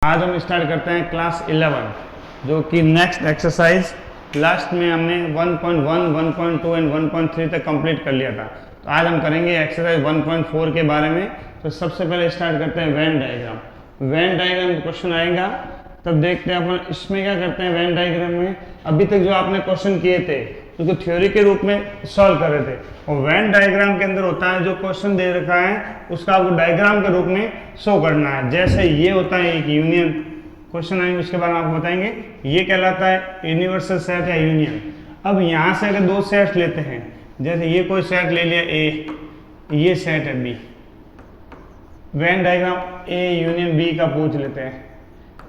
आज हम स्टार्ट करते हैं क्लास 11 जो कि नेक्स्ट एक्सरसाइज लास्ट में हमने 1.1, 1.2 एंड 1.3 तक कंप्लीट कर लिया था। तो आज हम करेंगे एक्सरसाइज 1.4 के बारे में। तो सबसे पहले स्टार्ट करते हैं Venn diagram. Venn diagram question आएगा तब देखते हैं अपन इसमें क्या करते हैं। वेन डायग्राम में अभी तक जो आपने क्वेश्चन किए थे उसको थ्योरी के रूप में सॉल्व कर रहे थे, और वेन डायग्राम के अंदर होता है जो क्वेश्चन दे रखा है उसका आपको डायग्राम के रूप में शो करना है। जैसे ये होता है एक यूनियन, क्वेश्चन आएंगे उसके बाद आपको बताएंगे ये कहलाता है यूनिवर्सल सेट या यूनियन। अब यहाँ से अगर दो सेट्स लेते हैं, जैसे ये कोई सेट ले लिया ए, ये सेट है B, Venn diagram A union B का पूछ लेते हैं।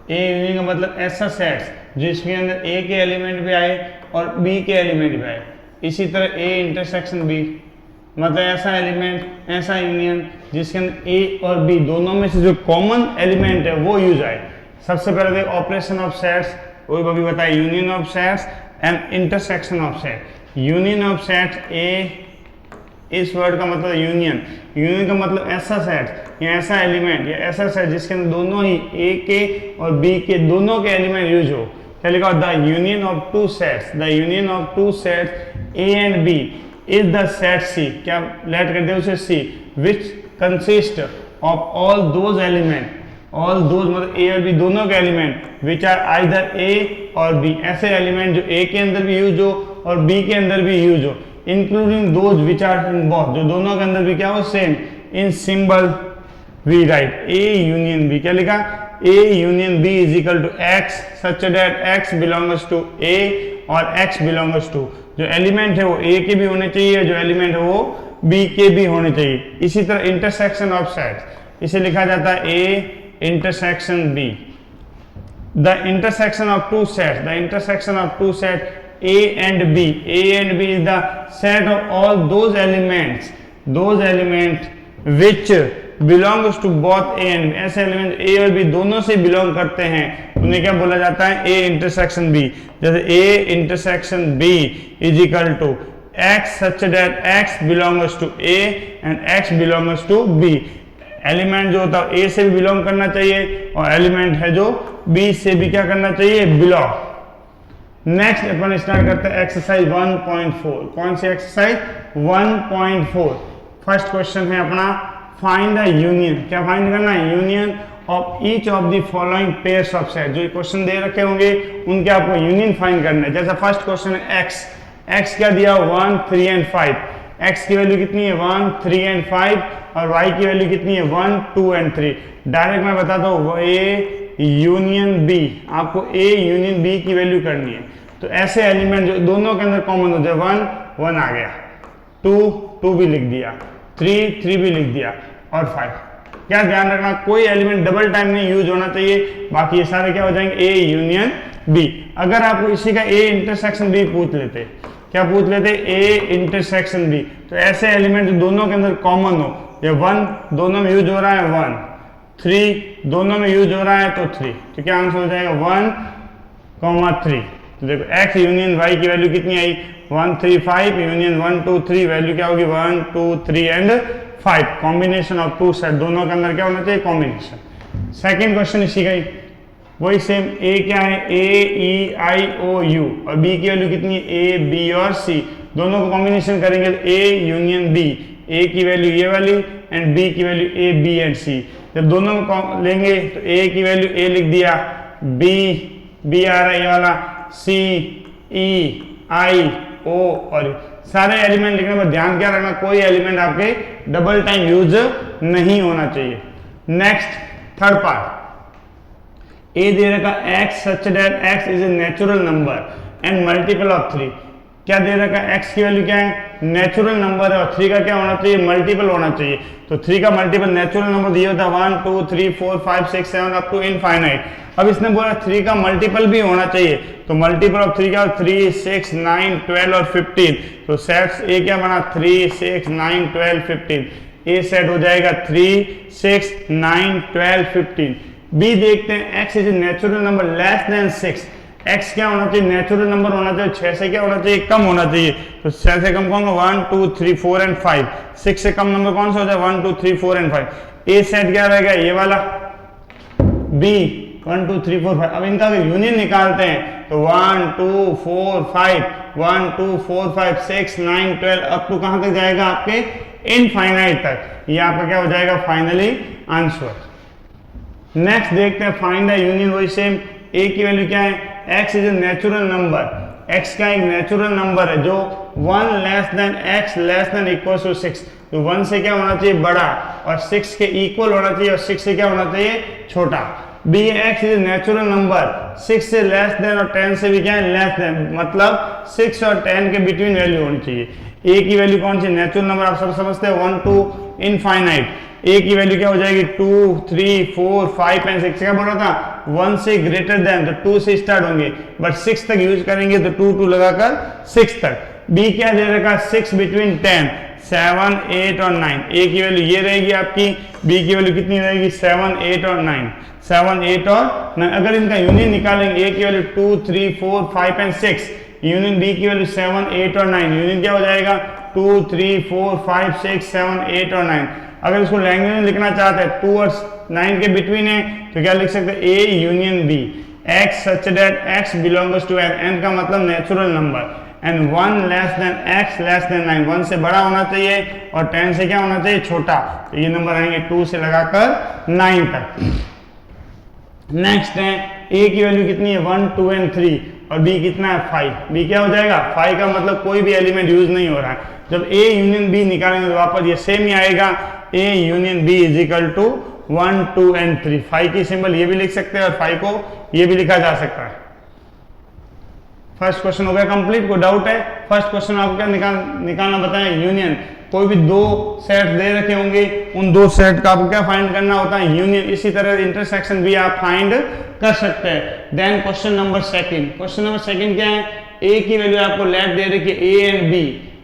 ए यूनियन का मतलब ऐसा सेट जिसके अंदर ए के एलिमेंट भी आए और बी के एलिमेंट भी आए। इसी तरह ए इंटरसेक्शन बी मतलब ऐसा एलिमेंट, ऐसा यूनियन जिसके अंदर ए और बी दोनों में से जो कॉमन एलिमेंट है वो यूज आए। सबसे पहले देख ऑपरेशन ऑफ सेट्स, वही अभी बताया union of sets and intersection of set. Union of sets A, इस वर्ड का मतलब यूनियन, यूनियन का मतलब ऐसा सेट या ऐसा एलिमेंट या ऐसा सेट जिसके अंदर दोनों ही ए के और बी के दोनों के एलिमेंट यूज हो। क्या लिखा? The union of two sets, the union of two sets A and B is the set C. क्या लेट कर दे उसे C, which consist of all those element, all those मतलब ए और बी दोनों के element which are either A और B, ऐसे एलिमेंट जो ए के अंदर भी यूज हो और बी के अंदर भी यूज हो, including those which are in both, जो दोनों के अंदर भी क्या हो same. In symbol we write A union B. क्या लिखा? A union B is equal to x such that x belongs to A और एक्स बिलोंग्स टू, जो एलिमेंट है वो ए के भी होने चाहिए, जो एलिमेंट है वो बी के भी होने चाहिए। इसी तरह इंटरसेक्शन ऑफ सेट्स, इसे लिखा जाता है A intersection B. The intersection of two sets, the intersection of two set A and B, A and B is the set of all those elements which belongs to both A and B, ऐसे element A और B दोनों से belong करते हैं, उन्हें क्या बोला जाता है? A intersection B। जैसे A intersection B is equal to X such that X belongs to A and X belongs to B। Element जो होता है A से भी बिलोंग करना चाहिए और एलिमेंट है जो B से भी क्या करना चाहिए? बिलोंग। नेक्स्ट अपन स्टार्ट करते हैं एक्सरसाइज 1.4। कौन सी एक्सरसाइज? 1.4। फर्स्ट क्वेश्चन है अपना फाइंड द यूनियन। क्या फाइंड करना है? Union of each of the following pairs of set. जो क्वेश्चन दे रखे होंगे उनके आपको यूनियन फाइंड करना है। जैसा फर्स्ट क्वेश्चन है एक्स, एक्स क्या दिया? 1, 3 एंड 5। एक्स की वैल्यू कितनी है? 1, 3 एंड 5, और वाई की वैल्यू कितनी है? 1, 2 एंड 3। डायरेक्ट मैं बताता हूँ ए यूनियन बी, आपको ए यूनियन बी की वैल्यू करनी है। तो ऐसे एलिमेंट जो दोनों के अंदर कॉमन हो जाए, 1, 1 आ गया, 2, 2 भी लिख दिया, 3, 3 भी लिख दिया, और 5। क्या ध्यान रखना, कोई एलिमेंट डबल टाइम नहीं यूज होना चाहिए, बाकी ये सारे क्या हो जाएंगे? A union B. अगर आपको इसी का ए इंटरसेक्शन बी पूछ लेते, क्या पूछ लेते? ए इंटरसेक्शन बी, तो ऐसे एलिमेंट जो दोनों के अंदर कॉमन हो, ये 1 दोनों में यूज हो रहा है 1, 3 दोनों में यूज हो रहा है तो 3, तो क्या आंसर हो जाएगा? 1, 3। तो देखो x यूनियन y की वैल्यू कितनी आई? 1, 3, 5 यूनियन 1, 2, 3 वैल्यू क्या होगी? 1, 2, 3 and 5। Combination of two set, दोनों के अंदर क्या होना चाहिए? कॉम्बिनेशन। सेकंड क्वेश्चन इसी का ही वही सेम। a क्या है? a e i o u, और b की वैल्यू कितनी है? a b और c, दोनों को कॉम्बिनेशन करेंगे तो a यूनियन b, a की वैल्यू ये वाली एंड b की value a b and c। जब दोनों को लेंगे तो a की वैल्यू a लिख दिया, b आ रहा है ये वाला, C, E, I, O, और सारे एलिमेंट लिखने पर ध्यान क्या रखना, कोई एलिमेंट आपके डबल टाइम यूज नहीं होना चाहिए। नेक्स्ट थर्ड पार्ट, ए दे रखा x such that x is a natural number and multiple of 3। क्या दे रखा? x की वैल्यू क्या है? नेचुरल नंबर है, और 3 का क्या होना चाहिए? मल्टीपल होना चाहिए। तो 3 का मल्टीपल नेचुरल नंबर दिया होता है 1, 2, 3, 4, 5, 6, 7 अप टू इनफाइनाइट। अब इसने बोला 3 का मल्टीपल भी होना चाहिए, तो मल्टीपल ऑफ 3 क्या? 3, 6, 9, 12 और 15। तो सेट्स ए क्या बना? 3, 6, 9, 12, 15। ए सेट हो जाएगा 3, 6, 9, 12, 15। बी देखते हैं, x is a natural number less then 6। x क्या होना चाहिए? नेचुरल नंबर होना चाहिए, 6 से क्या होना चाहिए? कम होना चाहिए। तो 6 से कम कौन? 1, 2, 3, 4 एंड 5। 6 से कम नंबर कौन सा हो जाए? 1, 2, 3, 4 एंड 5। ए सेट क्या रहेगा? ये वाला। बी 1 2 3 4 5। अब इनका अगर यूनियन निकालते हैं तो 1 2 4 5 1 2 4 5 6 9 12 अप टू कहां तक जाएगा आपके इनफाइनाइट तक। ये आपका क्या हो जाएगा फाइनली आंसर। नेक्स्ट देखते हैं फाइंड द यूनियन। वही सेम a की वैल्यू क्या है, x is a natural number, x का एक नेचुरल नंबर है जो 1 less than x less than equal to 6, तो 1 से क्या होना चाहिए बड़ा और 6 के इक्वल होना चाहिए और 6 से क्या होना चाहिए छोटा। b x is natural number, 6 से लेस देन और 10 से भी क्या है लेस देन, मतलब 6 और 10 के बिटवीन वैल्यू होनी चाहिए। a की वैल्यू कौन सी नेचुरल नंबर आप सब समझते हैं 1 टू इनफाइनाइट। a की वैल्यू क्या हो जाएगी 2 3 4 5 एंड 6। क्या बोल रहा था 1 से ग्रेटर देन, तो 2 से स्टार्ट होंगे बट 6 तक यूज करेंगे तो 2 2 लगाकर 6 तक। b क्या दे रखा 6 बिटवीन 10 7 8 और 9। a की वैल्यू ये रहेगी आपकी, b की वैल्यू कितनी रहेगी 7 8 और 9 7 8 और 9। अगर इनका यूनियन निकालेंगे a की वैल्यू 2 3 4 5 एंड 6, यूनियन b की वैल्यू 7 8 और 9, यूनियन क्या हो जाएगा 2 3 4 5 6 7 8 और 9। अगर इसको लैंग्वेज में लिखना चाहते हैं 2 और 9 के बिटवीन है तो क्या लिख सकते हैं a union b, x such that x belongs to n, n का मतलब natural number, and 1 less than x less than 9, 1 से बड़ा होना चाहिए और 10 से क्या होना चाहिए छोटा। तो ये नंबर आएंगे 2 से लगाकर 9 तक। नेक्स्ट है a की वैल्यू कितनी है 1 2 एंड 3 और b कितना है 5। b क्या हो जाएगा 5 का मतलब कोई भी एलिमेंट यूज नहीं हो रहा है। जब a यूनियन b निकालेंगे तो वापस ये सेम ही आएगा, a union b is equal to 1 2 and 3। 5 की सिंबल ये भी लिख सकते हैं और 5 को ये भी लिखा जा सकता है। फर्स्ट क्वेश्चन हो गया कंप्लीट। कोई डाउट है? फर्स्ट क्वेश्चन आपको क्या निकालना बताएं यूनियन। कोई भी दो सेट दे रखे होंगे, उन दो सेट का आपको क्या फाइंड करना होता है यूनियन। इसी तरह इंटरसेक्शन भी आप फाइंड कर सकते हैं। Then question number second, question number second क्या है, a की वैल्यू आपको लेट दे रखी है a एंड b,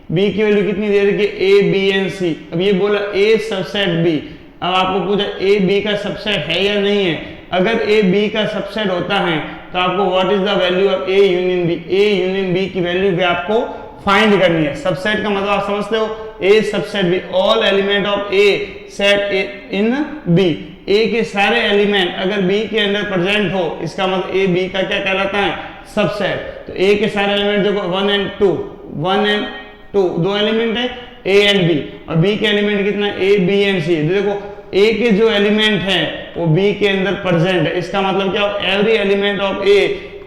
b की वैल्यू कितनी दे रखी है a b एंड c। अब ये बोला a सबसेट b, अब आपको पूछा a b का सबसेट है या नहीं है। अगर a b का सबसेट होता है तो आपको what is the value of a union b, a union b की वैल्यू भी आपको फाइंड करनी है। सबसेट का मतलब आप समझते हो a subset b, all element of a set in b, a के सारे एलिमेंट अगर b के अंदर प्रेजेंट हो इसका मतलब a b का क्या कहलाता है सबसेट। तो a के सारे एलिमेंट देखो 1 एंड 2 दो एलिमेंट है a एंड b, और b के एलिमेंट कितना a b एंड c। देखो a के जो एलिमेंट है वो b के अंदर प्रेजेंट है, इसका मतलब क्या every element of a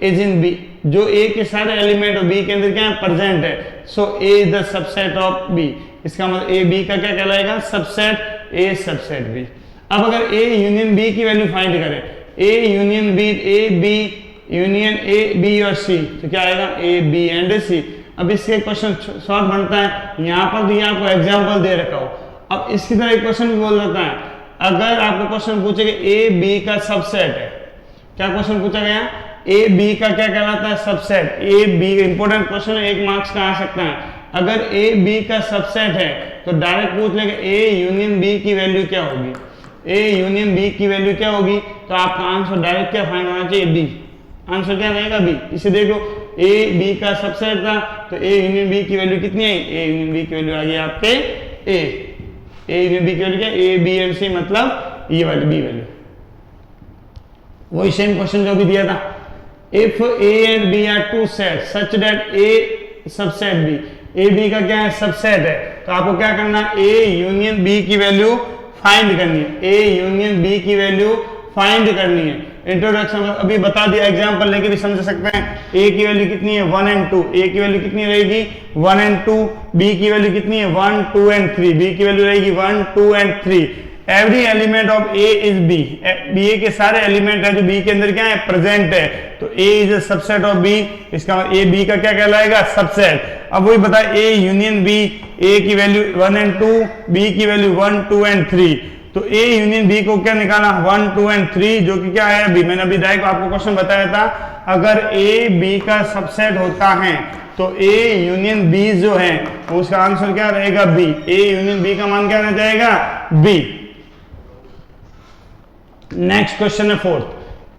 is in b, जो a के सारे एलिमेंट ऑफ b के अंदर क्या है प्रेजेंट है। सो a is the subset of b, इसका मतलब a b का क्या कहलाएगा सबसेट, a सबसेट b। अब अगर a यूनियन b की वैल्यू फाइंड करें, a union b, a b union a b और c, तो क्या आएगा a b एंड c। अब इससे क्वेश्चन शॉर्ट बनता है, यहाँ पर दिया आपको एग्जांपल दे रखा हो। अब इसकी तरह एक क्वेश्चन भी बोल देता है, अगर आपको क्वेश्चन पूछेगा a b का सबसेट है, क्या क्वेश्चन पूछा गया a b का क्या कहलाता है subset, a b important question है, 1 मार्क्स का आ सकता है। अगर a b का सबसेट है तो डायरेक्ट पूछ लेगा a यूनियन b की वैल्यू क्या होगी, a यूनियन b की वैल्यू क्या होगी, तो आपका आंसर डायरेक्ट क्या फाइंड होना चाहिए b, आंसर क्या रहेगा b। इसे देखो a b का सबसेट था तो a यूनियन b की वैल्यू कितनी आई, a यूनियन b की वैल्यू आ गई आपके a यूनियन b की वैल्यू क्या a b एंड c, मतलब ये वाली b वैल्यू। वही सेम क्वेश्चन जो भी दिया था, if a and b are two set such that a subset b, a b का क्या है सबसेट है, तो आपको क्या करना है a यूनियन b की वैल्यू फाइंड करनी है, a यूनियन b की वैल्यू फाइंड करनी है। इंट्रोडक्शन अभी बता दिया, एग्जांपल लेके भी समझ सकते हैं। a की वैल्यू कितनी है 1 एंड 2, a की वैल्यू कितनी रहेगी 1 एंड 2, b की वैल्यू कितनी है 1 2 एंड 3, b की वैल्यू रहेगी 1 2 and 3। Every element of a is b, b के सारे एलिमेंट है जो b के अंदर क्या है प्रेजेंट है, तो a is a subset of b, इसका मतलब a b का क्या कहलाएगा सबसेट। अब वही बता a यूनियन b, a की वैल्यू 1 एंड 2, b की वैल्यू 1 2 एंड 3, तो a यूनियन b को क्या निकालना 1 2 एंड 3, जो कि क्या है अभी मैंने अभी डायरेक्ट आपको क्वेश्चन बताया था। अगर a b का सबसेट होता है तो a यूनियन b जो है उसका आंसर क्या रहेगा b, a यूनियन b का मान क्या रह जाएगा b। नेक्स्ट क्वेश्चन है फोर्थ,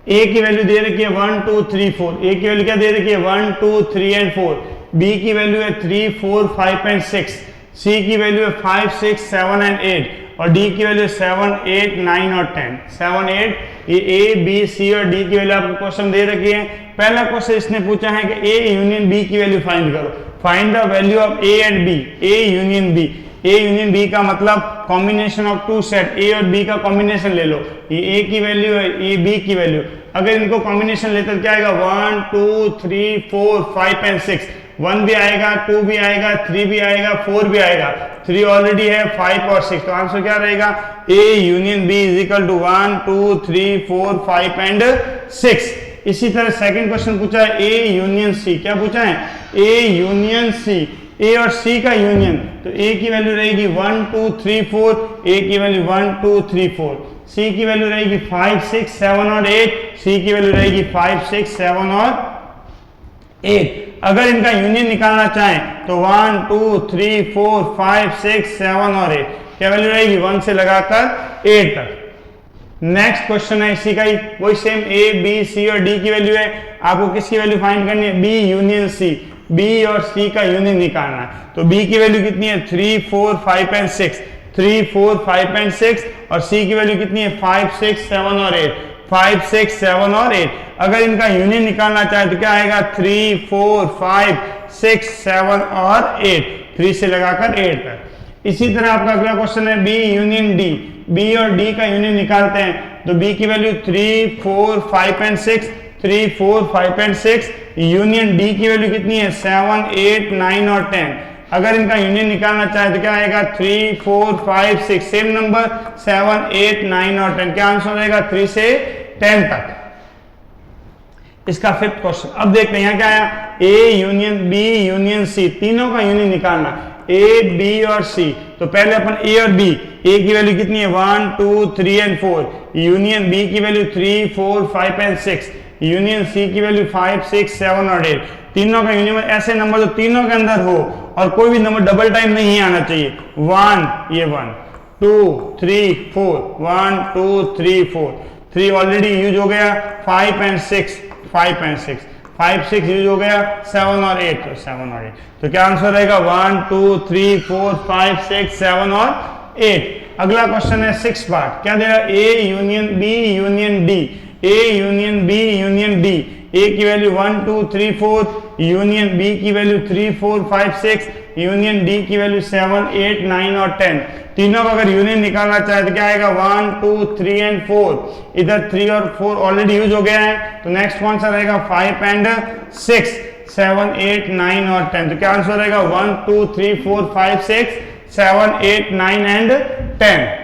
a की वैल्यू दे रखी है 1 2 3 4, a की वैल्यू क्या दे रखी है 1 2 3 एंड 4, b की वैल्यू है 3 4 5 एंड 6, सी की वैल्यू है 5, 6, 7 एंड 8 और डी की वैल्यू 7, 8, 9 और 10। 7, 8 ये ए बी सी और डी की वैल्यू आपको क्वेश्चन दे रखी है। पहला क्वेश्चन इसने पूछा है कि ए यूनियन बी की वैल्यू फाइंड करो। Find the value of A and B. A union B. A union B का मतलब combination of two set, A और बी का कॉम्बिनेशन ले लो। ये ए की वैल्यू है, ये बी की वैल्यू। अगर इनको कॉम्बिनेशन लेते तो क्या आएगा 1, 2, 3, 4, 5 एंड 6। 1 भी आएगा, 2 भी आएगा, 3 भी आएगा, 4 भी आएगा। 3 ऑलरेडी है, 5 और 6। तो आंसर क्या रहेगा? A union B is equal to 1, 2, 3, 4, 5 and 6। इसी तरह सेकंड क्वेश्चन पूछा है ए यूनियन सी। क्या पूछा है? A union C. ए और सी का यूनियन, तो ए की वैल्यू रहेगी 1, 2, 3, 4। ए की वैल्यू 1, 2, 3, 4। सी की वैल्यू रहेगी 5, 6, 7 और 8। सी की वैल्यू रहेगी 5, 6, 7 और 8। अगर इनका यूनियन निकालना चाहें तो 1, 2, 3, 4, 5, 6, 7 और 8। क्या वैल्यू रहेगी? 1 से लगाकर 8 तक। नेक्स्ट क्वेश्चन है इसी का ही, वही सेम ए बी सी और डी की वैल्यू है। आपको किसकी वैल्यू फाइंड करनी है? B union C. बी और सी का यूनियन निकालना है। तो बी की वैल्यू कितनी है? 3, 4, 5 एंड 6। 3, 4, 5 एंड 6। और सी की वैल्यू कितनी है? 5, 6, 7 और 8। 5, 6, 7 और 8। अगर इनका यूनियन निकालना चाहे तो क्या आएगा? 3, 4, 5, 6, 7 और 8। 3 से लगाकर 8 तक। इसी तरह आपका अगला क्वेश्चन है बी यूनियन डी। बी और डी का यूनियन निकालते हैं तो बी की value 3, 4, 5 and 6। 3, 4, 5 and 6। Union D की वैल्यू कितनी है? 7, 8, 9 और 10। अगर इनका यूनियन निकालना चाहे तो क्या आएगा? 3, 4, 5, 6। सेम नंबर 7, 8, 9 और 10। क्या आंसर रहेगा? 3 से 10 तक। इसका फिफ्थ क्वेश्चन अब देखते हैं। यहाँ क्या आया? A union B union C. तीनों का यूनियन निकालना, ए बी और सी। तो पहले अपन ए और बी। ए की वैल्यू कितनी है? 1, 2, 3 एंड 4। यूनियन बी की वैल्यू 3, 4, 5 एंड 6। यूनियन सी की वैल्यू 5, 6, 7 और 8। तीनों का यूनियन ऐसे नंबर जो तीनों के अंदर हो और कोई भी नंबर डबल टाइम नहीं आना चाहिए। 1 ये 1, 2, 3, 4। 1, 2, 3, 4। 3 ऑलरेडी यूज हो गया। 5 एंड 6, 5 एंड 6। 5, 6 यूज हो गया। 7 और 8, तो 7 और 8। तो क्या आंसर रहेगा? 1, 2, 3, 4, 5, 6, 7 और 8। अगला क्वेश्चन है 6 पार्ट। क्या देगा? A union B union D. A union B union D. A की वैल्यू 1, 2, 3, 4। यूनियन बी की वैल्यू 3, 4, 5, 6। यूनियन डी की वैल्यू 7, 8, 9 और 10। तीनों का अगर यूनियन निकालना चाहे तो क्या आएगा? 1, 2, 3 एंड 4। इधर 3 और 4 ऑलरेडी यूज हो गया है, तो नेक्स्ट कौन सा रहेगा? 5 एंड 6। 7, 8, 9 और 10। तो क्या आंसर रहेगा? 1, 2, 3, 4, 5, 6, 7, 8, 9 एंड 10।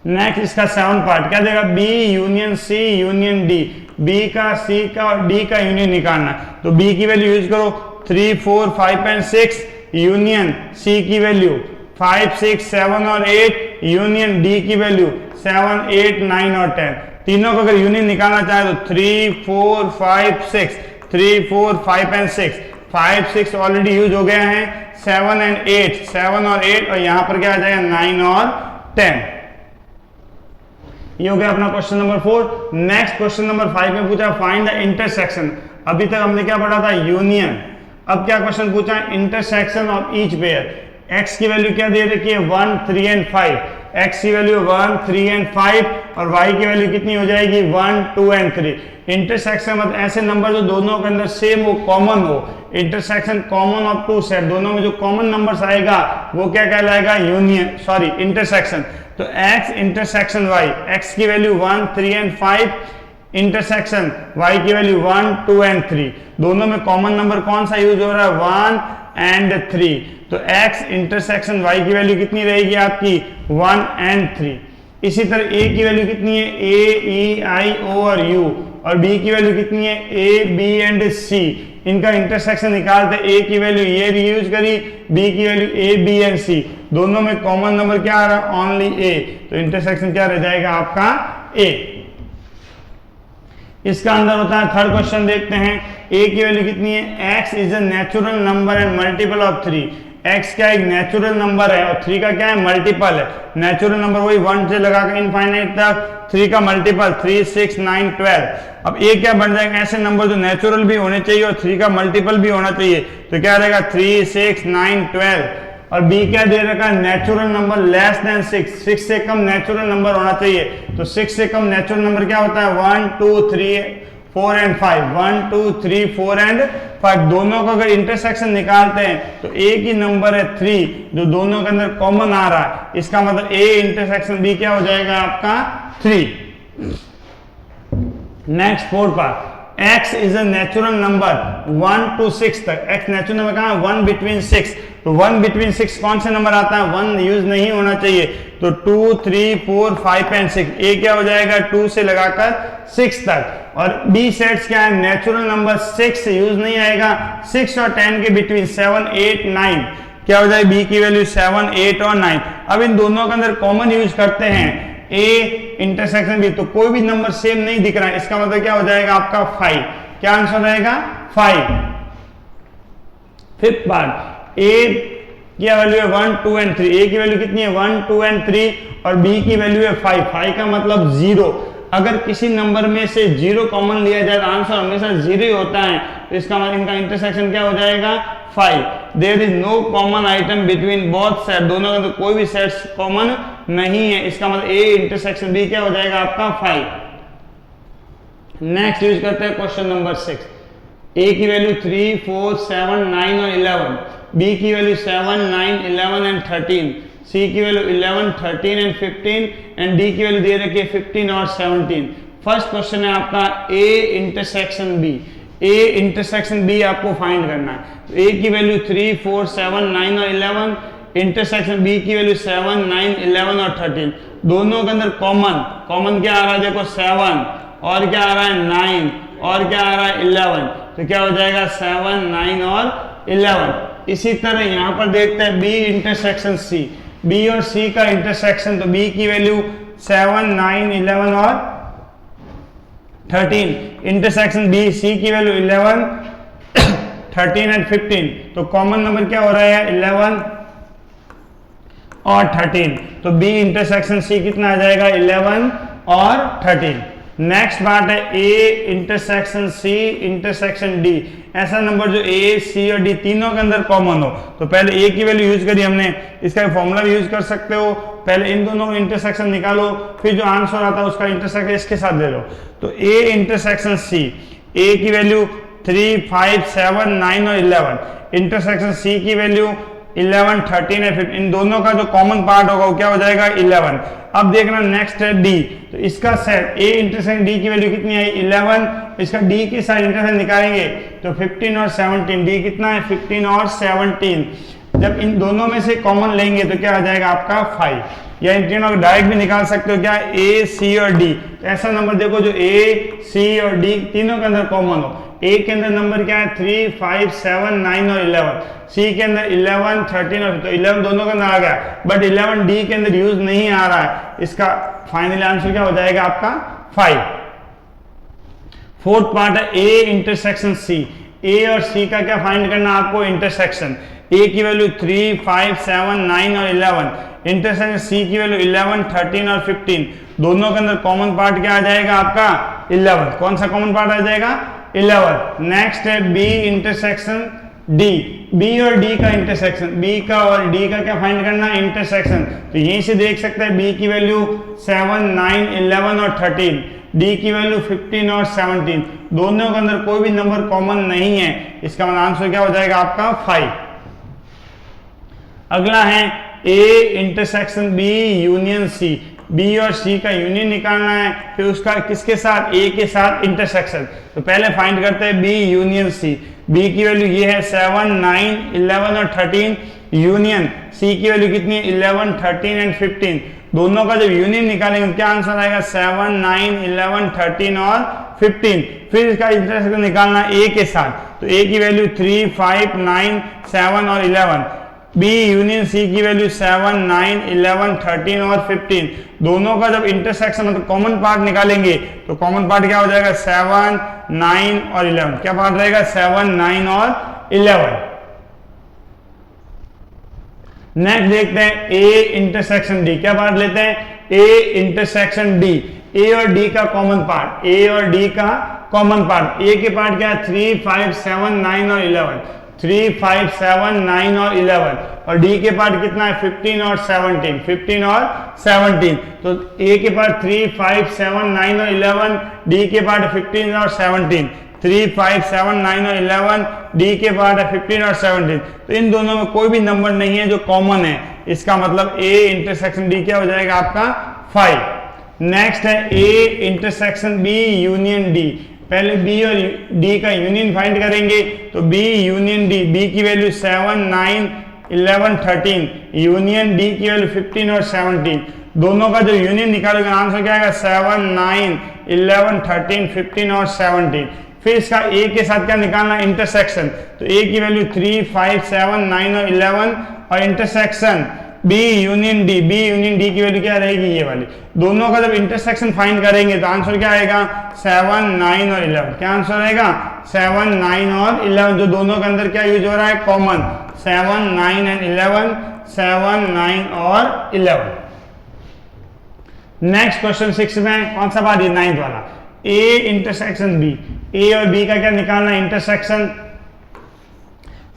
नेक्स्ट इसका 7 पार्ट। क्या देगा? B union C union D. B का, सी का और डी का यूनियन निकालना। तो बी की वैल्यू यूज करो 3, 4, 5 एंड 6। यूनियन सी की वैल्यू 5, 6, 7 और 8। यूनियन डी की वैल्यू 7, 8, 9 और 10। तीनों को अगर यूनियन निकालना चाहे तो 3, 4, 5, 6। 3, 4, 5 एंड 6। 5, 6 ऑलरेडी यूज हो गया है। 7 एंड 8, 7 और 8। और यहां पर क्या आ जाएगा? 9 और 10। ये हो गया अपना question number 4। Next question number 5 में पूछा फाइंड द इंटरसेक्शन। अभी तक हमने क्या पढ़ा था? यूनियन। अब क्या क्वेश्चन पूछा है? Intersection of each pair. x की वैल्यू क्या दे रखी है? 1, 3 एंड 5। x की वैल्यू 1, 3 एंड 5 और y की वैल्यू कितनी हो जाएगी? 1, 2 एंड 3। इंटरसेक्शन मतलब ऐसे नंबर जो दोनों के अंदर सेम हो, कॉमन हो। Intersection common of two set, दोनों में जो कॉमन नंबर्स आएगा वो क्या कहलाएगा? Union, sorry intersection. तो x इंटरसेक्शन y, x की वैल्यू 1, 3 एंड 5। इंटरसेक्शन y की वैल्यू 1, 2 एंड 3। दोनों में कॉमन नंबर कौन सा यूज हो रहा है? 1 एंड 3। तो x इंटरसेक्शन y की वैल्यू कितनी रहेगी आपकी? 1 एंड 3। इसी तरह a की वैल्यू कितनी है? a, e, i, o और u। और b की वैल्यू कितनी है? a, b and c। इनका इंटरसेक्शन निकालते a की वैल्यू ये यूज करी, b की value a, b and c। दोनों में कॉमन नंबर क्या आ रहा है? Only a। तो इंटरसेक्शन क्या रह जाएगा आपका? a। इसका अंदर होता है थर्ड क्वेश्चन। देखते हैं a की वैल्यू कितनी है? x is a natural number and multiple of 3। x क्या एक नेचुरल नंबर है और 3 का क्या है? मल्टीपल है। नेचुरल नंबर वही 1 से लगाकर इनफाइनाइट तक। 3 का मल्टीपल 3, 6, 9, 12। अब a क्या बन जाएगा? ऐसे नंबर जो नेचुरल भी होने चाहिए और 3 का मल्टीपल भी होना चाहिए। तो क्या रहेगा? 3, 6, 9, 12। और बी क्या दे रखा है, नेचुरल नंबर लेस देन 6, 6 से कम नेचुरल नंबर होना चाहिए। तो 6 से कम नेचुरल नंबर क्या होता है, 1 2 3 4 एंड 5, 1 2 3 4 एंड 5। दोनों का अगर इंटरसेक्शन निकालते हैं तो एक ही नंबर है 3 जो दोनों के अंदर कॉमन आ रहा है, इसका मतलब ए इंटरसेक्शन बी क्या हो जाएगा आपका 3। Next 4 part, x is a natural number 1 to 6 तक। x नेचुरल नंबर कहाँ है, 1 between 6। तो 1 between 6 कौन से नंबर आता है, 1 यूज नहीं होना चाहिए। तो 2 3 4 5 एंड 6, ए क्या हो जाएगा 2 से लगाकर 6 तक। और बी सेट्स क्या है, नेचुरल नंबर 6 यूज नहीं आएगा, 6 और 10 के बिटवीन 7 8 9 क्या हो जाएगा, बी की वैल्यू 7 8 और 9। अब इन दोनों के अंदर कॉमन यूज करते हैं ए इंटरसेक्शन बी, तो कोई भी नंबर सेम नहीं दिख रहा है, इसका मतलब क्या हो जाएगा आपका 5। क्या आंसर रहेगा 5। फिफ्थ पार्ट, ए की वैल्यू है 1 2 एंड 3, ए की वैल्यू कितनी है 1 2 एंड 3 और बी की वैल्यू है 5। 5 का मतलब 0। अगर किसी नंबर में से 0 कॉमन लिया जाए तो आंसर हमेशा 0 ही होता है, तो इसका मतलब इनका इंटरसेक्शन क्या हो जाएगा 5। There is no common item between both set, दोनों का तो कोई भी सेट्स कॉमन नहीं है, इसका मतलब ए इंटरसेक्शन बी क्या हो जाएगा आपका 5। नेक्स्ट यूज करते हैं क्वेश्चन नंबर 6। ए की वैल्यू 3 4 7 9 और 11, बी की वैल्यू 7 9 11 एंड 13, सी की वैल्यू 11 13 एंड 15 एंड डी की वैल्यू दे रखी है 15 और 17। फर्स्ट क्वेश्चन है आपका A intersection B. A intersection B आपको फाइंड करना है। तो ए की वैल्यू 3 4 7 9 और 11, इंटरसेक्शन बी की वैल्यू 7 9 11 और 13। दोनों के अंदर कॉमन क्या आ रहा है, देखो 7 और क्या आ रहा है 9 और क्या आ रहा है 11, तो क्या हो जाएगा 7 9 और 11। इसी तरह यहां पर देखते हैं बी इंटरसेक्शन सी, बी और सी का इंटरसेक्शन, तो बी की वैल्यू 7 9 11 और 13, इंटरसेक्शन बी सी की वैल्यू 11 13 एंड 15, तो कॉमन नंबर क्या हो रहा है 11 और 13, तो बी इंटरसेक्शन सी कितना आ जाएगा 11 और 13। नेक्स्ट बात है A intersection C intersection D, ऐसा नंबर जो ए सी और डी तीनों के अंदर कॉमन हो। तो पहले ए की वैल्यू यूज करी हमने, इसका फॉर्मूला भी यूज कर सकते हो, पहले इन दोनों का इंटरसेक्शन निकालो, फिर जो आंसर आता है उसका इंटरसेक्शन इसके साथ ले लो। तो ए इंटरसेक्शन सी, ए की वैल्यू 3 5 7 9 और 11, इंटरसेक्शन सी की वैल्यू 11 13 है, फिर इन दोनों का जो कॉमन पार्ट होगा वो क्या हो जाएगा 11। अब देखना नेक्स्ट है डी, तो इसका सेट ए इंटरसेक्शन डी की वैल्यू कितनी आई 11, इसका डी के साथ इंटरसेक्शन निकालेंगे तो 15 और 17, डी कितना है 15 और 17। जब इन दोनों में से कॉमन लेंगे तो क्या आ जाएगा आपका 5, या इन तीनों को डायरेक्ट भी निकाल सकते हो, क्या ए सी और डी। तो ऐसा नंबर देखो जो ए सी और डी तीनों के अंदर कॉमन हो। ए के अंदर नंबर क्या है 3 5 7 9 और 11, सी के अंदर 11 13 और, तो 11 दोनों के अंदर आ गया, बट 11 डी के अंदर यूज नहीं आ रहा है, इसका फाइनल आंसर क्या हो जाएगा आपका 5। फोर्थ पार्ट है ए इंटरसेक्शन सी, ए और सी का क्या फाइंड करना आपको इंटरसेक्शन। ए की वैल्यू 3 5 7 9 और 11, इंटरसेक्शन सी की वैल्यू 11 13 और 15, दोनों के अंदर कॉमन पार्ट क्या आ जाएगा आपका 11। कौन सा कॉमन पार्ट आ जाएगा 11। नेक्स्ट है बी इंटरसेक्शन डी, बी और डी का इंटरसेक्शन, बी का और डी का क्या फाइंड करना इंटरसेक्शन। तो यहीं से देख सकते हैं बी की वैल्यू 7 9 11 और 13, डी की वैल्यू 15 और 17, दोनों के अंदर कोई भी नंबर कॉमन नहीं है, इसका आंसर क्या हो जाएगा आपका 5। अगला है A intersection B union C, B और सी का यूनियन निकालना है, फिर उसका किसके साथ ए के साथ इंटरसेक्शन। तो पहले फाइंड करते हैं बी यूनियन सी, बी की वैल्यू ये है 7 9 11 और 13, यूनियन सी की वैल्यू कितनी है 11 13 एंड 15, दोनों का जब यूनियन निकालेंगे क्या आंसर आएगा 7 9 11 13 और 15। फिर इसका इंटरसेक्शन निकालना ए के साथ, तो ए की वैल्यू 3 5 9 7 और 11, बी यूनियन सी की वैल्यू 7 9 11 13 और 15, दोनों का जब इंटरसेक्शन मतलब कॉमन पार्ट निकालेंगे तो कॉमन पार्ट क्या हो जाएगा 7 9 और 11, क्या पार्ट रहेगा 7 9 और 11। नेक्स्ट देखते हैं ए इंटरसेक्शन डी, क्या पार्ट लेते हैं ए इंटरसेक्शन डी, ए और डी का कॉमन पार्ट, ए और डी का कॉमन पार्ट, ए के पार्ट क्या है 3 5 7 9 और 11, 3, 5, 7, 9 और 11, और डी के पार्ट कितना है 15 और 17, 15 और 17। तो ए के पार्ट 3, 5, 7, 9 और 11, डी के पार्ट 15 और 17, 3, 5, 7, 9 और 11, डी के पार्ट है 15 और 17। तो इन दोनों में कोई भी नंबर नहीं है जो कॉमन है, इसका मतलब ए इंटरसेक्शन डी क्या हो जाएगा आपका 5। नेक्स्ट है A intersection B union D. पहले बी और डी का यूनियन फाइंड करेंगे, तो बी यूनियन डी, बी की वैल्यू 7, 9, 11, 13, यूनियन डी की वैल्यू 15 और 17। दोनों का जो यूनियन निकालोगे आंसर क्या आएगा 7, 9, 11, 13, 15 और 17। फिर इसका ए के साथ क्या निकालना, इंटरसेक्शन। तो ए की वैल्यू 3, 5, 7, 9 और 11, और intersection B union D, B union D की वैल्यू क्या रहेगी ये वाली। दोनों का जब इंटरसेक्शन फाइंड करेंगे तो आंसर क्या आएगा 7, 9 और 11। क्या आंसर आएगा 7, 9 और 11, जो दोनों के अंदर क्या यूज हो रहा है कॉमन, 7, 9 एंड 11, 7, 9 और 11। नेक्स्ट क्वेश्चन 6 में कौन सा बात है 9th वाला, ए इंटरसेक्शन बी। ए और बी का क्या निकालना है इंटरसेक्शन,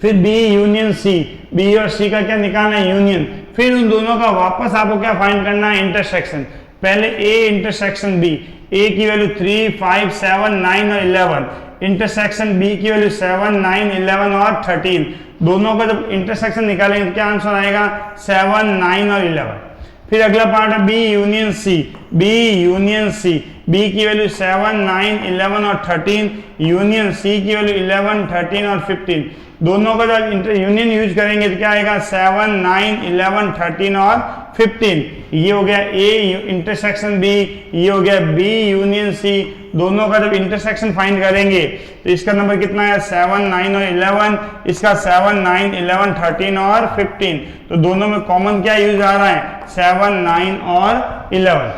फिर बी यूनियन सी, बी और सी का क्या निकालना है यूनियन, फिर उन दोनों का वापस आपको क्या फाइंड करना है इंटरसेक्शन। पहले ए इंटरसेक्शन बी, ए की वैल्यू 3, 5, 7, 9 और 11, इंटरसेक्शन बी की वैल्यू 7, 9, 11 और 13। दोनों का जब इंटरसेक्शन निकालेंगे तो क्या आंसर आएगा 7, 9 और 11। फिर अगला पार्ट है B union C, B union C, B की वैल्यू 7, 9, 11 और 13, यूनियन सी की वैल्यू 11, 13 और 15। दोनों का जब यूनियन यूज करेंगे तो क्या आएगा 7, 9, 11, 13 और 15। ये हो गया ए इंटरसेक्शन बी, ये हो गया बी यूनियन सी। दोनों का जब इंटरसेक्शन फाइंड करेंगे तो इसका नंबर कितना है 7, 9 और 11, इसका 7, 9, 11, 13 और 15। तो दोनों में कॉमन क्या यूज आ रहा है 7, 9 और 11।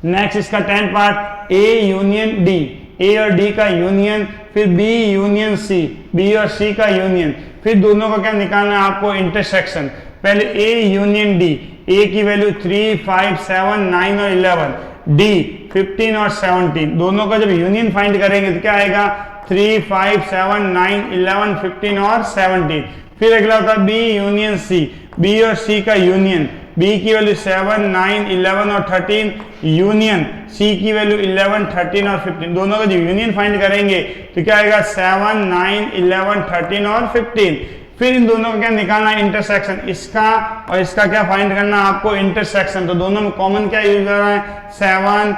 नेक्स्ट इसका 10th part A union D, A और डी का यूनियन, फिर बी यूनियन सी, बी और सी का यूनियन, फिर दोनों का क्या निकालना है आपको इंटरसेक्शन। पहले ए यूनियन डी, ए की वैल्यू 3, 5, 7, 9 और 11, डी 15 और 17। दोनों का जब यूनियन फाइंड करेंगे तो क्या आएगा 3, 5, 7, 9, 11, 15 और 17। फिर अगला होता है बी यूनियन सी, बी और सी का यूनियन, बी की वैल्यू 7, 9, 11 और 13, यूनियन सी की वैल्यू 11, 13 और 15। दोनों का जो यूनियन फाइंड करेंगे तो क्या आएगा 7, 9, 11, 13 और 15। फिर इन दोनों का क्या निकालना है इंटरसेक्शन, इसका और इसका क्या फाइंड करना है आपको इंटरसेक्शन। तो दोनों में कॉमन क्या यूज कर रहा है 7,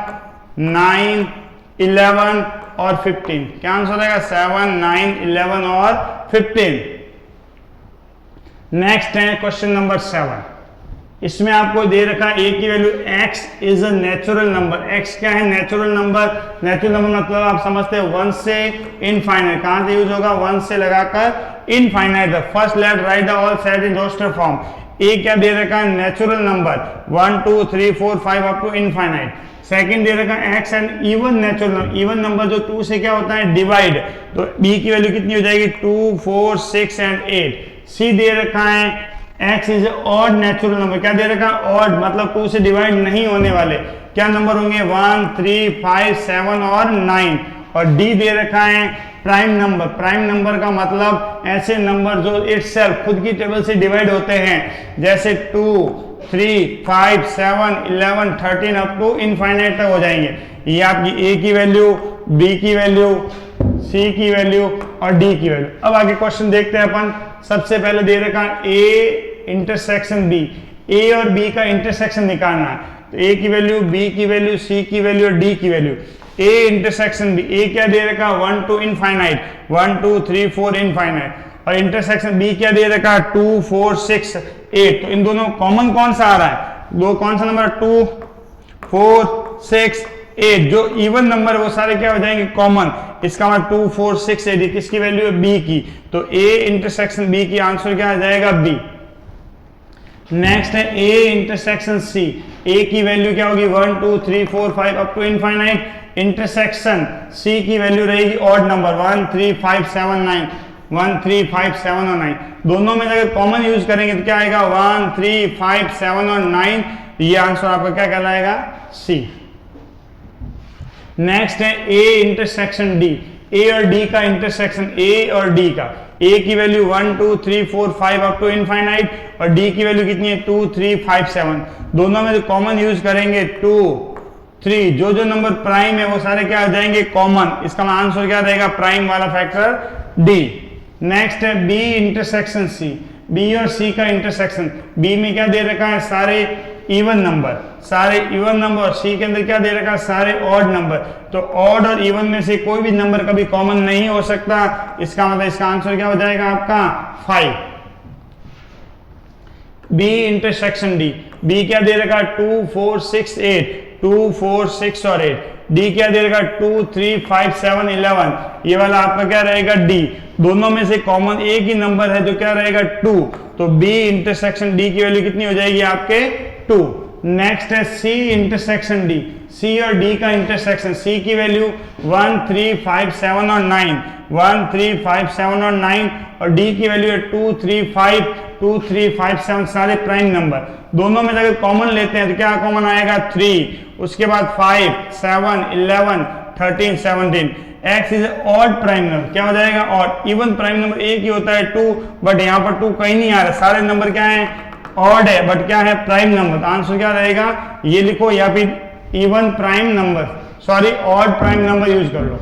9, 11 और 15। क्या आंसर आएगा 7, 9, 11 और 15। नेक्स्ट है क्वेश्चन नंबर 7। इसमें आपको दे रखा ए की value x is a natural number. x क्या है नेचुरल नंबर। नेचुरल नंबर मतलब आप समझते हैं 1 से इनफाइनाइट। कहां से यूज होगा 1 से लगाकर infinite. First let write the all set in roster form. A क्या दे रखा है natural number 1, 2, 3, 4, 5 up to infinite. Second दे रखा है x and even natural number. Even number जो 2 से क्या होता है डिवाइड, तो b की वैल्यू कितनी हो जाएगी 2, 4, 6 एंड 8। सी दे रखा है x is odd natural number. क्या दे रखा है ऑड मतलब 2 से डिवाइड नहीं होने वाले। क्या नंबर होंगे 1, 3, 5, 7 और 9। और डी दे रखा है प्राइम नंबर। प्राइम नंबर का मतलब ऐसे नंबर जो इटसेल्फ खुद की टेबल से डिवाइड होते हैं, जैसे 2, 3, 5, 7, 11, 13 अप टू इनफाइनाइट तक हो जाएंगे। ये आपकी ए की वैल्यू, बी की वैल्यू, सी की वैल्यू और डी की वैल्यू। अब आगे क्वेश्चन देखते हैं अपन। सबसे पहले दे रखा ए इंटरसेक्शन बी। ए और बी का इंटरसेक्शन निकालना है। तो ए की वैल्यू, बी की वैल्यू, सी की वैल्यू और डी की वैल्यू। ए इंटरसेक्शन बी, ए क्या दे रखा 1 टू इनफाइनाइट, 1, 2, 3, 4 इनफाइनाइट। और इंटरसेक्शन बी क्या दे रखा 2, 4, 6, 8। तो इन दोनों कॉमन कौन सा आ रहा है, दो कौन सा नंबर 2, 4, 6, 8। जो इवन नंबर वो सारे क्या हो जाएंगे कॉमन। इसका मतलब 2, 4, 6, 8 किसकी वैल्यू है बी की। तो ए इंटरसेक्शन बी की आंसर क्या आ जाएगा बी। नेक्स्ट है ए इंटरसेक्शन सी। ए की वैल्यू क्या होगी 1, 2, 3, 4, 5 up to infinite. Intersection C की वैल्यू रहेगी ऑड नंबर 1, 3, 5, 7, 9, 1, 3, 5, 7 और 9। दोनों में अगर कॉमन यूज करेंगे तो क्या आएगा 1, 3, 5, 7 और 9। ये आंसर आपका क्या कहलाएगा सी। नेक्स्ट है ए इंटरसेक्शन डी। ए और डी का इंटरसेक्शन, ए और डी का, ए की वैल्यू 1 2 3 4 5 अप टू इनफाइनाइट और डी की वैल्यू कितनी है 2 3 5 7। दोनों में कॉमन यूज करेंगे 2 3, जो जो नंबर प्राइम है वो सारे क्या आ जाएंगे कॉमन। इसका आंसर क्या रहेगा प्राइम वाला फैक्टर डी। नेक्स्ट है बी इंटरसेक्शन सी, बी और सी का इंटरसेक्शन। बी में क्या दे रखा है सारे इवन नंबर, सारे इवन नंबर, और सी के अंदर क्या दे रखा है सारे ऑड नंबर। तो ऑड और इवन में से कोई भी नंबर कभी कॉमन नहीं हो सकता। इसका मतलब इसका आंसर क्या हो जाएगा आपका 5। बी इंटरसेक्शन डी, बी क्या दे रखा 2 4 6 8, 2 4 6 और 8। डी क्या दे रखा 2 3 5 7 11, ये वाला आपका क्या रहेगा डी। दोनों में से कॉमन एक ही नंबर है जो क्या रहेगा 2, तो बी इंटरसेक्शन डी की वैल्यू कितनी हो जाएगी आपके 2। नेक्स्ट है सी इंटरसेक्शन डी, सी और डी का इंटरसेक्शन। सी की वैल्यू 1 3 5 7 और 9, 1 3 5 7 और 9, और डी की वैल्यू है 2 3 5 2 3 5 7, सारे प्राइम नंबर। दोनों में अगर कॉमन लेते हैं तो क्या कॉमन आएगा 3, उसके बाद 5 7 11 13 17। X is odd prime number, क्या हो जाएगा ऑड। इवन प्राइम नंबर एक ही होता है 2, बट यहाँ पर 2 कहीं नहीं आ रहा, सारे नंबर क्या है ऑड है, बट क्या है प्राइम नंबर। तो आंसर क्या रहेगा ये लिखो, या फिर even prime number, sorry odd prime number use कर लो।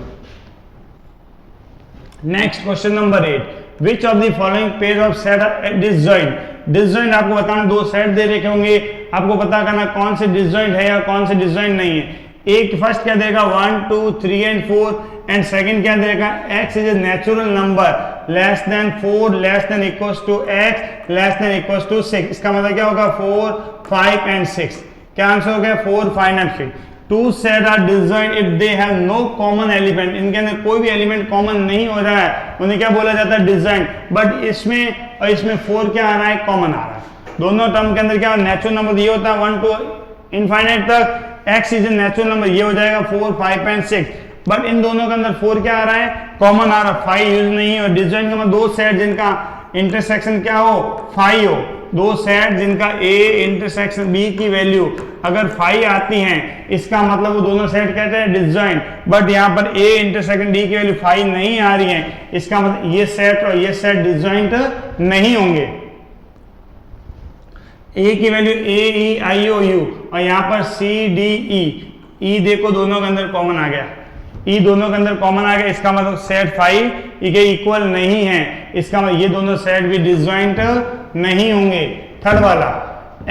Next question number 8, which of the following pair of set are disjoint. Disjoint आपको बताना, दो सेट दे रखे होंगे, आपको पता करना कौन से डिसजॉइंट है या कौन से डिसजॉइंट नहीं है। एक फर्स्ट क्या देगा 1 2 3 एंड 4, एंड सेकंड क्या देगा x is a natural number less than 4 less than equals to x less than equals to 6। इसका मतलब क्या होगा 4 5 एंड 6। क्या आंसर हो गया 4 5 and 6। Two set are disjoint if they have no common element, इनके अंदर कोई भी एलिमेंट कॉमन नहीं हो रहा है, उन्हें क्या बोला जाता है डिसजॉइंट। बट इसमें और इसमें 4 क्या आ रहा है कॉमन आ रहा है। दोनों टर्म के अंदर क्या नेचुरल नंबर ये होता है 1 टू इनफाइनाइट तक, x is a natural number, ये हो जाएगा 4 5 एंड 6। बट इन दोनों के अंदर 4 क्या आ रहा है कॉमन आ रहा है, 5 यूज नहीं है। और डिसजॉइंट का मतलब दो सेट जिनका इंटरसेक्शन क्या हो 5 हो, दो सेट जिनका a इंटरसेक्शन b की वैल्यू अगर 5 आती हैं, इसका मतलब वो दोनों सेट कहते हैं डिसजॉइंट। बट यहाँ पर a इंटरसेक्शन d की वैल्यू 5 नहीं आ रही है, इसका मतलब ये सेट और ये सेट डिसजॉइंट नहीं होंगे। a की value a e i o u और यहाँ पर c d e, e देखो दोनों के अंदर कॉमन आ गया, e दोनों के अंदर कॉमन आ गया, इसका मतलब सेट 5 के इक्वल नहीं है, इसका मतलब ये दोनों सेट भी डिसजॉइंट नहीं होंगे। थर्ड वाला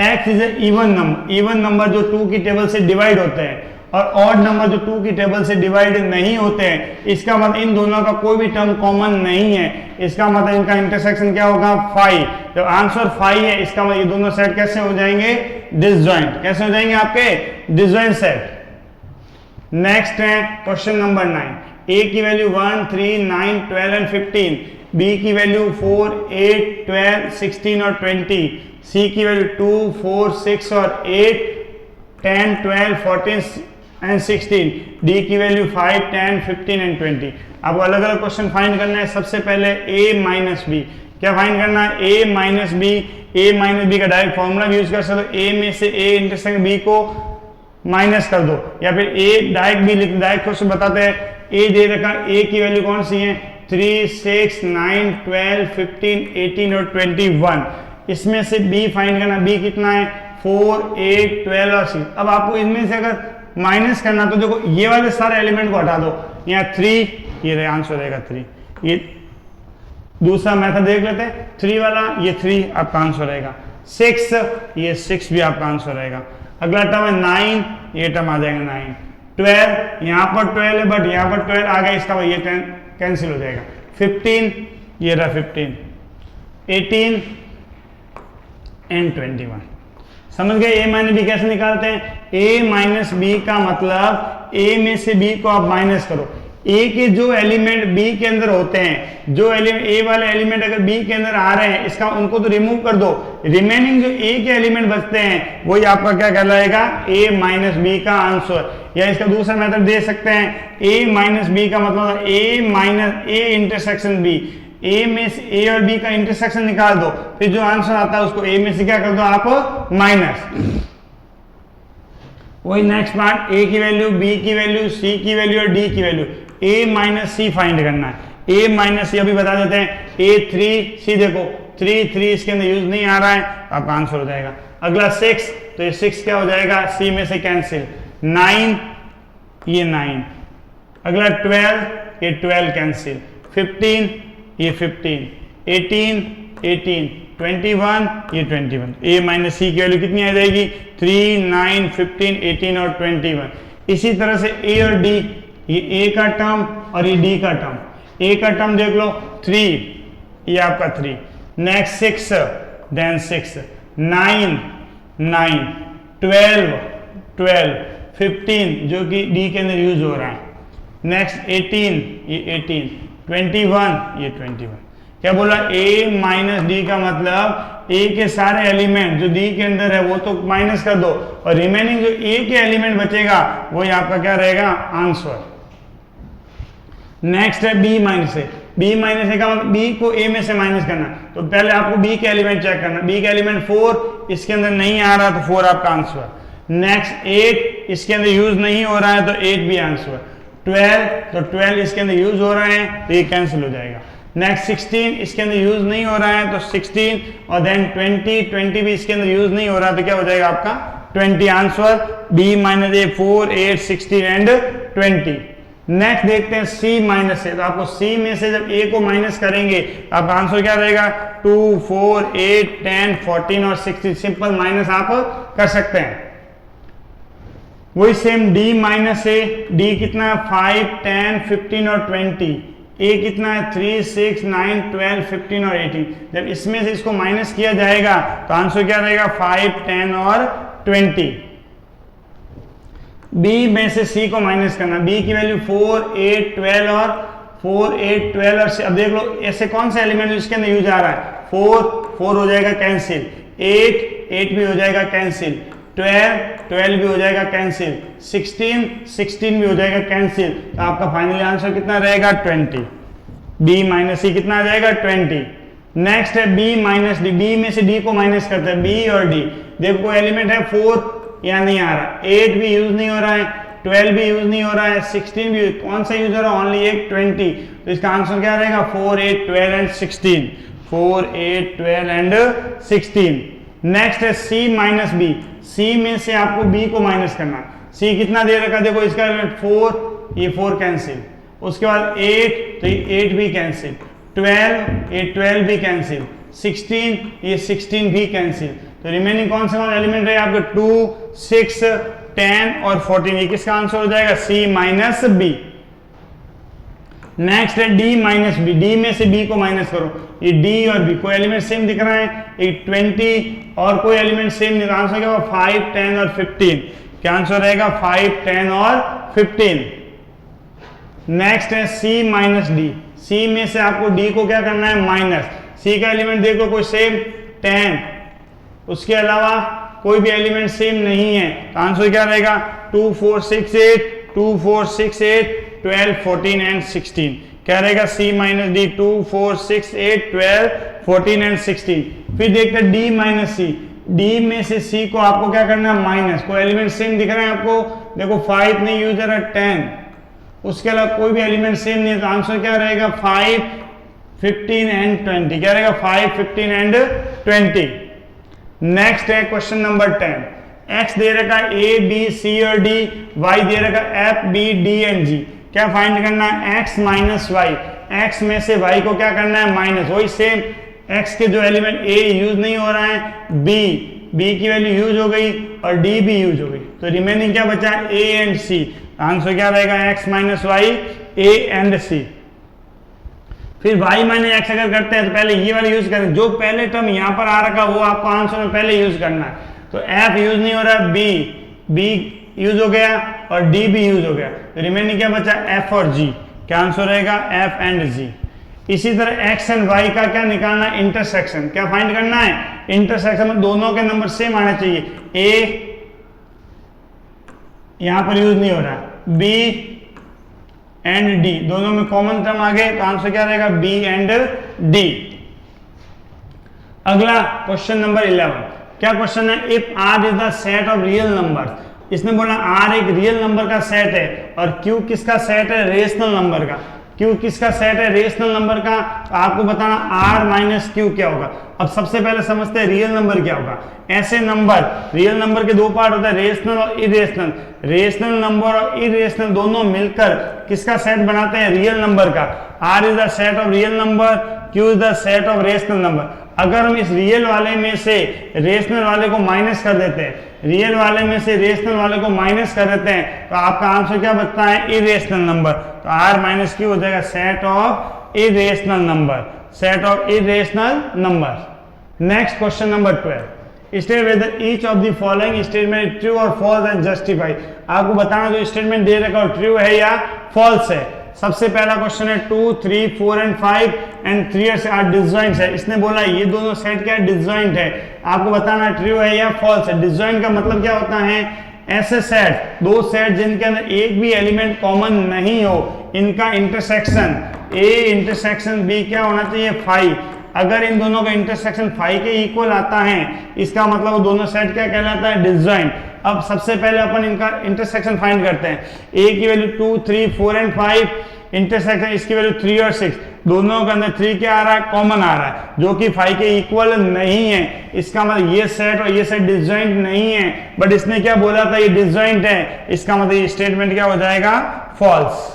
x is A even number, even number जो 2 की टेबल से डिवाइड होते हैं, और ऑड नंबर जो 2 की टेबल से डिवाइड नहीं होते हैं, इसका मतलब इन दोनों का कोई भी टर्म कॉमन नहीं है, इसका मतलब इनका इंटरसेक्शन क्या होगा 5। जब आंसर 5 है, इसका मतलब ये दोनों सेट कैसे हो जाएंगे डिसजॉइंट, कैसे हो जाएंगे आपके डिसजॉइंट सेट। नेक्स्ट है क्वेश्चन नंबर 9, a की वैल्यू 1 3 9 12 एंड 15, b की वैल्यू 4 8 12 16 और 20, c की वैल्यू 2 4 6 और 8 10 12 14 एंड 16, d की वैल्यू 5 10 15 एंड 20। आपको अलग अलग क्वेश्चन फाइंड करना है। सबसे पहले a माइनस बी, क्या फाइंड करना है a minus B. a minus B का डायरेक्ट फॉर्मूला यूज कर सकते हो, a में से a इंटरसेक्शन b को माइनस कर दो, या फिर a डायरेक्ट भी लिख, डायरेक्ट क्वेश्चन बताते हैं। a दे रखा, a की वैल्यू कौन सी है 3 6 9 12 15 18 और 21। इसमें से b फाइंड करना, b कितना है 4 8 12 और 6। अब आपको इनमें से अगर माइनस करना तो देखो ये वाले सारे एलिमेंट को हटा दो, यहाँ 3, ये आंसर रहेगा 3। ये दूसरा मेथड देख लेते हैं, 3 वाला ये 3 आपका आंसर रहेगा, 6 ये 6 भी आपका आंसर रहेगा। अगला टर्म है 9, ये टर्म आ जाएगा 9, 12 यहाँ पर 12 है बट यहाँ पर 12 आ गया, इसका ये 10 कैंसिल हो जाएगा, 15 ये रहा 15, 18 एंड 21। समझ गए a माइनस बी कैसे निकालते हैं। a माइनस बी का मतलब a में से b को आप माइनस करो, a के जो एलिमेंट b के अंदर होते हैं, जो एलिमेंट a वाले एलिमेंट अगर b के अंदर आ रहे हैं, इसका उनको तो रिमूव कर दो, रिमेनिंग जो a के एलिमेंट बचते हैं वही आपका क्या कहलाएगा a माइनस बी का आंसर। या इसका दूसरा मेथड दे सकते हैं, a माइनस बी का मतलब a minus a intersection b, a में से a और b का इंटरसेक्शन निकाल दो, फिर जो आंसर आता है उसको a में से क्या कर दो आप माइनस। वही नेक्स्ट पार्ट, ए की वैल्यू, बी की वैल्यू, सी की वैल्यू और डी की वैल्यू, ए माइनस सी फाइंड करना है। ए माइनस सी अभी बता देते हैं, ए 3 सी, देखो 3 इसके अंदर यूज नहीं आ रहा है, आपका आंसर हो जाएगा। अगला 6, तो ये 6 क्या हो जाएगा, सी में से कैंसिल, 9 ये 9, अगला 12 ये 12 कैंसिल, 15 ये 15, 18 21 ये 21, ए माइनस सी की वैल्यू कितनी आ जाएगी, 3 9 15 18 और 21। इसी तरह से ए और डी, ये ए का टर्म और ये डी का टर्म, ए का टर्म देख लो 3, ये आपका 3, नेक्स्ट 6 देन 6, 9 9 12 15 जो कि डी के अंदर यूज हो रहा है, नेक्स्ट 18 ये 18, 21 ये 21। क्या बोला, ए माइनस डी का मतलब ए के सारे एलिमेंट जो डी के अंदर है वो तो माइनस कर दो और रिमेनिंग जो ए के एलिमेंट बचेगा वही आपका क्या रहेगा, आंसर। नेक्स्ट है बी माइनस ए, बी माइनस ए का मतलब बी को ए में से माइनस करना, तो पहले आपको बी के एलिमेंट चेक करना, बी के एलिमेंट 4 इसके अंदर नहीं आ रहा तो 4 आपका आंसर। नेक्स्ट 8 इसके अंदर यूज नहीं हो रहा है तो 8 भी आंसर। 12 तो 12 इसके अंदर यूज हो रहा है तो ये कैंसिल हो जाएगा। नेक्स्ट 16 इसके अंदर यूज नहीं हो रहा है तो 16 और देन 20 भी इसके अंदर यूज नहीं हो रहा तो क्या हो जाएगा आपका 20 answer. B minus A 4 8 16 and 20। Next देखते हैं सी माइनस ए, तो आपको सी में से जब ए को माइनस करेंगे आपका आंसर क्या रहेगा 2 4 8 10 14 और 16, सिंपल माइनस आप कर सकते हैं। वही सेम डी माइनस ए, डी कितना है 5 10 15 और 20, ए कितना है 3 6 9 12 15 और 18। जब इसमें से इसको माइनस किया जाएगा तो आंसर क्या रहेगा 5 10 और 20। बी में से सी को माइनस करना, बी की वैल्यू 4 8 12 और 4 8 12 और अब देख लो ऐसे कौन सा एलिमेंट इसके अंदर यूज आ रहा है, 4 हो जाएगा कैंसिल, 8 भी हो जाएगा कैंसिल, 12 भी हो जाएगा कैंसिल, 16 भी हो जाएगा कैंसिल, तो आपका फाइनली आंसर कितना रहेगा 20। बी माइनस सी कितना आ जाएगा 20। नेक्स्ट है बी माइनस डी, बी में से डी को माइनस करते हैं, बी और डी देखो एलिमेंट है 4 यहाँ नहीं आ रहा, 8 भी यूज नहीं हो रहा है, 12 भी यूज नहीं हो रहा है, 16 भी कौन सा यूज हो रहा है ओनली एक 20, तो इसका आंसर क्या रहेगा 4 8 12 एंड 16, 4 8 12 एंड 16। नेक्स्ट है सी माइनस बी, सी में से आपको बी को माइनस करना, सी कितना दे रखा देखो इसका एलिमेंट 4, ये 4 कैंसिल, उसके बाद 8 तो ये 8 भी कैंसिल, 12 ये 12 भी कैंसिल, 16 ये 16 भी कैंसिल, तो रिमेनिंग कौन सा एलिमेंट है आपके 2 6 10 और 14, ये किसका आंसर हो जाएगा सी माइनस बी। नेक्स्ट है डी माइनस बी, डी में से बी को माइनस करो, ये डी और बी कोई एलिमेंट सेम दिख रहा है, एक 20 और कोई एलिमेंट सेम नहीं, आंसर क्या होगा 5 10 और 15, क्या आंसर रहेगा 5 10 और 15। नेक्स्ट है सी माइनस डी, सी में से आपको डी को क्या करना है माइनस, सी का एलिमेंट देखो कोई सेम 10, उसके अलावा कोई भी एलिमेंट सेम नहीं है, तो आंसर क्या रहेगा 2 4 6 8 2 4 6 8 12 14 एंड 16, क्या रहेगा सी माइनस डी 2 4 6 8 12 14 एंड 16। फिर देखते हैं डी माइनस सी, डी में से सी को आपको क्या करना है माइनस, कोई एलिमेंट सेम दिख रहा है आपको देखो 5 नहीं यूज है 10, उसके अलावा कोई भी एलिमेंट सेम नहीं है, तो आंसर क्या रहेगा 5 15 एंड 20, क्या रहेगा 5 15 एंड 20। नेक्स्ट है क्वेश्चन नंबर 10, एक्स दे रखा ए बी सी और डी, वाई दे रखा एफ बी डी एंड जी, क्या फाइंड करना है एक्स माइनस वाई, एक्स में से वाई को क्या करना है माइनस, वही सेम एक्स के जो एलिमेंट ए यूज नहीं हो रहा है, बी की वैल्यू यूज हो गई और डी भी यूज हो गई, तो रिमेनिंग क्या बचा ए एंड सी, आंसर क्या रहेगा x minus y A and C. फिर y माइनस एक्स अगर करते हैं तो पहले ये वाला यूज करें, जो पहले टर्म यहाँ पर आ रखा वो आपको आंसर में पहले यूज करना है, तो f यूज नहीं हो रहा, b यूज हो गया और d भी यूज हो गया, तो रिमेनिंग क्या बचा f और g, क्या आंसर रहेगा f एंड g। इसी तरह x एंड y का क्या निकालना है इंटरसेक्शन, क्या फाइंड करना है इंटरसेक्शन में दोनों के नंबर सेम आना चाहिए, a यहां पर यूज नहीं हो रहा, b एंड डी दोनों में कॉमन टर्म आ गए, तो आंसर क्या रहेगा बी एंड डी। अगला क्वेश्चन नंबर 11, क्या क्वेश्चन है if R is the set of real numbers, इसने बोला आर एक रियल नंबर का सेट है और क्यू किसका सेट है, रेशनल नंबर का। क्यू किसका सेट है, रेशनल नंबर का। तो आपको बताना आर माइनस क्यू क्या होगा। अब सबसे पहले समझते हैं रियल नंबर क्या होगा। ऐसे नंबर, रियल नंबर के दो पार्ट होता है, रेशनल और इरेशनल। रेशनल नंबर और इरेशनल दोनों मिलकर किसका सेट बनाते हैं, रियल नंबर का। R is the set of real number, Q is the set of rational number. अगर हम इस रियल वाले में से रेशनल वाले को माइनस कर देते हैं, रियल वाले में से रेशनल वाले को माइनस कर देते हैं, तो आपका आंसर क्या बचता है, इरेशनल नंबर। तो आर माइनस क्यू हो जाएगा set of irrational number, set of irrational number. Next question number 12, state whether each of the following statement true और फॉल्स एंड जस्टिफाई। आपको बताना जो स्टेटमेंट दे रखा है ट्रू है या फॉल्स है। सबसे पहला क्वेश्चन है 2, 3, 4 एंड 5 एंड 3 आर डिसजॉइंट है। इसने बोला ये दोनों सेट क्या है, डिसजॉइंट है। आपको बताना ट्रू है या फॉल्स है। डिसजॉइंट का मतलब क्या होता है, ऐसे सेट, दो सेट जिनके अंदर एक भी एलिमेंट कॉमन नहीं हो, इनका इंटरसेक्शन ए इंटरसेक्शन बी क्या होना चाहिए, 5। अगर इन दोनों का इंटरसेक्शन 5 के इक्वल आता है, इसका मतलब वो दोनों सेट क्या कहलाता है, डिसजॉइंट। अब सबसे पहले अपन इनका इंटरसेक्शन फाइंड करते हैं। ए की वैल्यू 2, 3, 4 एंड 5, इंटरसेक्शन इसकी वैल्यू 3 और 6, दोनों के अंदर 3 क्या आ रहा है, कॉमन आ रहा है, जो कि 5 के इक्वल नहीं है। इसका मतलब ये सेट और ये सेट डिसजॉइंट नहीं है, बट इसने क्या बोला था, ये डिसजॉइंट है। इसका मतलब ये स्टेटमेंट क्या हो जाएगा, फॉल्स।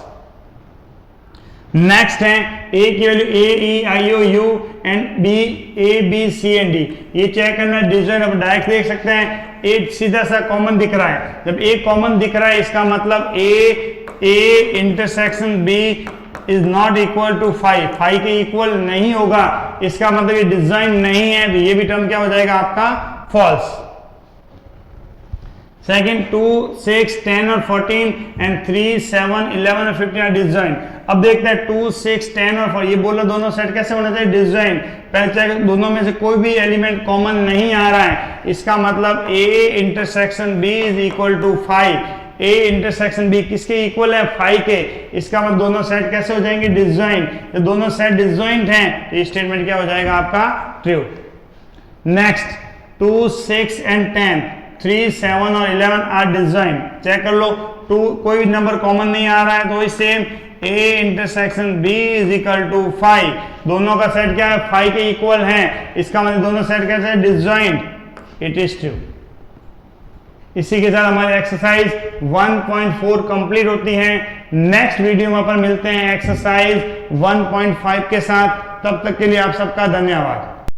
नेक्स्ट है ए की value A, E, I, O, U and B, A, B, C and D, ये चेक करना डिसजॉइंट। अब डायरेक्ट देख सकते हैं ए सीधा सा कॉमन दिख रहा है। जब ए कॉमन दिख रहा है, इसका मतलब A intersection B is not equal to 5, 5 के इक्वल नहीं होगा। इसका मतलब ये डिसजॉइंट नहीं है, तो ये भी टर्म क्या हो जाएगा आपका, फॉल्स। सेकंड 2, 6, 10 और 14 एंड 3, 7, 11 और 15 आर डिसजॉइंट। अब देखते हैं 2, 6, 10 और 4, ये बोला दोनों सेट कैसे होना चाहिए, डिसजॉइंट। पहले चेक, दोनों में से कोई भी एलिमेंट कॉमन नहीं आ रहा है, इसका मतलब A intersection B is equal to 5। A intersection B किसके इक्वल है, 5 के। इसका मतलब दोनों सेट कैसे हो जाएंगे, डिसजॉइंट। तो दोनों सेट डिसजॉइंट हैं, तो ये स्टेटमेंट क्या हो जाएगा आपका, ट्रू। नेक्स्ट 2, 6 एंड 10, 3, 7 और 11 आर डिसजॉइंट। चेक कर लो, 2 कोई नंबर कॉमन नहीं आ रहा है, तो वही same A intersection B is equal to 5, दोनों का सेट क्या है, 5 के इक्वल है। इसका मतलब दोनों सेट कैसे है, डिसजॉइंट, इट इज ट्रू। इसी के साथ हमारी एक्सरसाइज 1.4 कंप्लीट होती है। नेक्स्ट वीडियो में अपन मिलते हैं एक्सरसाइज 1.5 के साथ। तब तक के लिए आप सबका धन्यवाद।